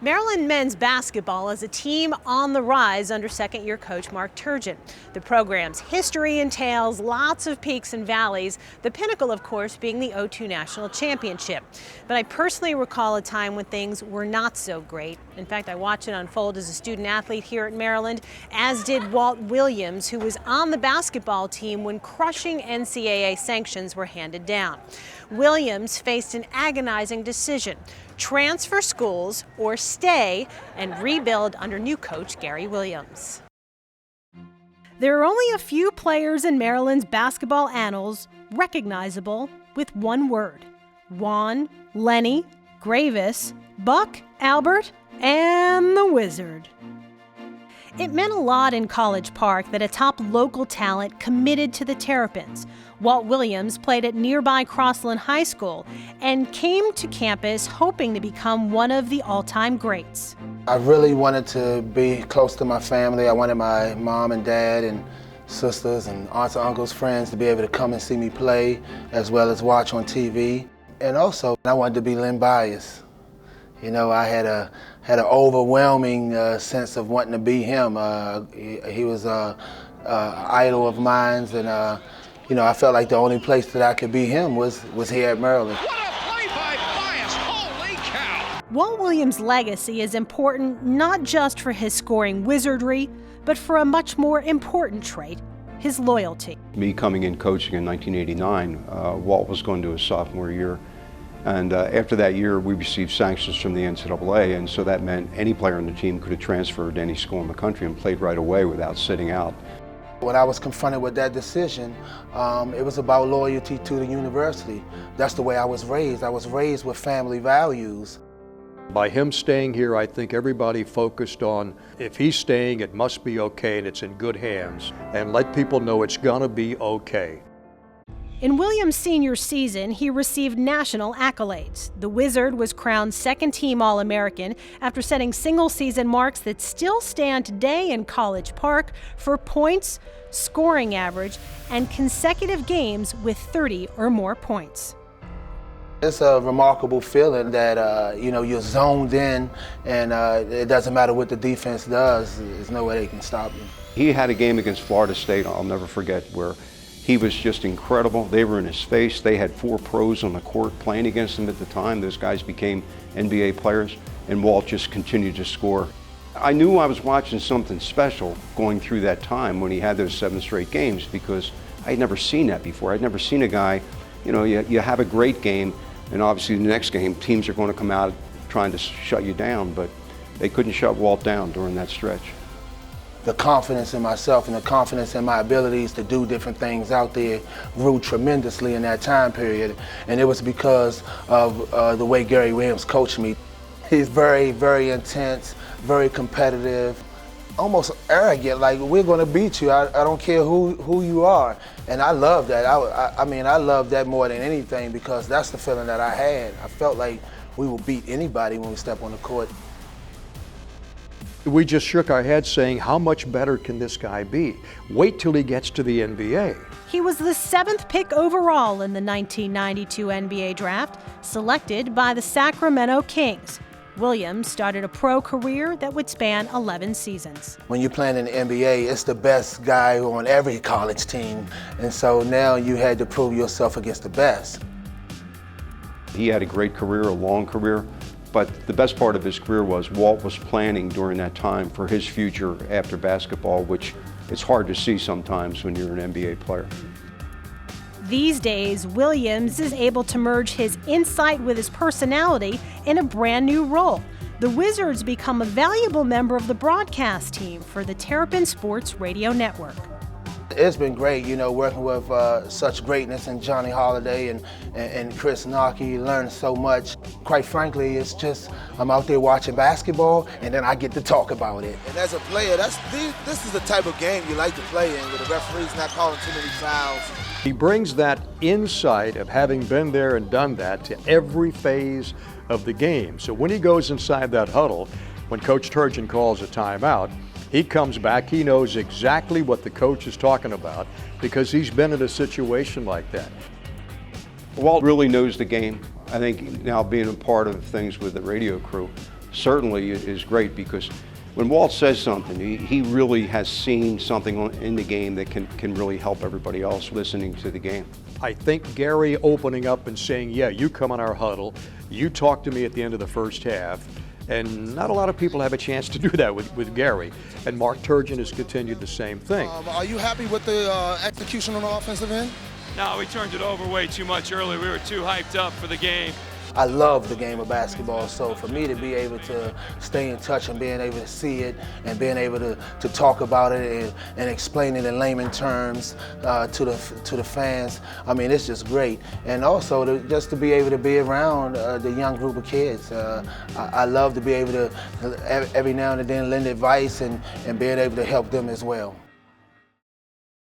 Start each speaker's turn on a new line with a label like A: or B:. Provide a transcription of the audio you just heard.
A: Maryland men's basketball is a team on the rise under second-year coach Mark Turgeon. The program's history entails lots of peaks and valleys, the pinnacle, of course, being the '02 National Championship. But I personally recall a time when things were not so great. In fact, I watched it unfold as a student-athlete here at Maryland, as did Walt Williams, who was on the basketball team when crushing NCAA sanctions were handed down. Williams faced an agonizing decision: transfer schools or stay and rebuild under new coach Gary Williams. There are only a few players in Maryland's basketball annals recognizable with one word: Juan, Lenny, Gravis, Buck, Albert, and the Wizard. It meant a lot in College Park that a top local talent committed to the Terrapins. Walt Williams played at nearby Crossland High School and came to campus hoping to become one of the all-time greats.
B: I really wanted to be close to my family. I wanted my mom and dad and sisters and aunts and uncles, friends to be able to come and see me play as well as watch on TV. And also, I wanted to be Len Bias. You know, I had an overwhelming sense of wanting to be him. He was an idol of mine, and you know, I felt like the only place that I could be him was here at Maryland.
C: What a play by Bias! Holy cow!
A: Walt Williams' legacy is important not just for his scoring wizardry, but for a much more important trait: his loyalty.
D: Me coming in coaching in 1989, Walt was going to his sophomore year. And after that year, we received sanctions from the NCAA, and so that meant any player on the team could have transferred to any school in the country and played right away without sitting out.
B: When I was confronted with that decision, it was about loyalty to the university. That's the way I was raised. I was raised with family values.
E: By him staying here, I think everybody focused on, if he's staying, it must be okay and it's in good hands, and let people know it's gonna be okay.
A: In Williams' senior season, he received national accolades. The Wizard was crowned second-team All-American after setting single-season marks that still stand today in College Park for points, scoring average, and consecutive games with 30 or more points.
B: It's a remarkable feeling that you know, you're zoned in, and it doesn't matter what the defense does. There's no way they can stop you.
D: He had a game against Florida State, I'll never forget, where he was just incredible. They were in his face. They had 4 pros on the court playing against him at the time. Those guys became NBA players, and Walt just continued to score. I knew I was watching something special going through that time when he had those 7 straight games, because I'd never seen that before. I'd never seen a guy, you know, you have a great game, and obviously the next game, teams are going to come out trying to shut you down, but they couldn't shut Walt down during that stretch.
B: The confidence in myself and the confidence in my abilities to do different things out there grew tremendously in that time period. And it was because of the way Gary Williams coached me. He's very, very intense, very competitive, almost arrogant, like, we're gonna beat you. I don't care who you are. And I love that. I mean, I love that more than anything, because that's the feeling that I had. I felt like we would beat anybody when we step on the court.
E: We just shook our heads saying, how much better can this guy be? Wait till he gets to the NBA.
A: He was the 7th pick overall in the 1992 NBA draft, selected by the Sacramento Kings. Williams started a pro career that would span 11 seasons.
B: When you're playing in the NBA, it's the best guy on every college team. And so now you had to prove yourself against the best.
D: He had a great career, a long career. But the best part of his career was Walt was planning during that time for his future after basketball, which it's hard to see sometimes when you're an NBA player.
A: These days, Williams is able to merge his insight with his personality in a brand new role. The Wizards become a valuable member of the broadcast team for the Terrapin Sports Radio Network.
B: It's been great, you know, working with such greatness in Johnny Holiday and Chris Nocky. Learned so much. Quite frankly, it's just, I'm out there watching basketball, and then I get to talk about it. And as a player, this is the type of game you like to play in, where the referee's not calling too many fouls.
E: He brings that insight of having been there and done that to every phase of the game. So when he goes inside that huddle, when Coach Turgeon calls a timeout, he comes back, he knows exactly what the coach is talking about because he's been in a situation like that.
D: Walt really knows the game. I think now being a part of things with the radio crew, certainly is great, because when Walt says something, he really has seen something in the game that can really help everybody else listening to the game.
E: I think Gary opening up and saying, yeah, you come on our huddle, you talk to me at the end of the first half, and not a lot of people have a chance to do that with Gary. And Mark Turgeon has continued the same thing.
F: Are you happy with the execution on the offensive end?
G: No, we turned it over way too much early. We were too hyped up for the game.
B: I love the game of basketball, so for me to be able to stay in touch and being able to see it and being able to talk about it and explain it in layman terms to the fans, I mean, it's just great. And also just to be able to be around the young group of kids. I love to be able to every now and then lend advice and being able to help them as well.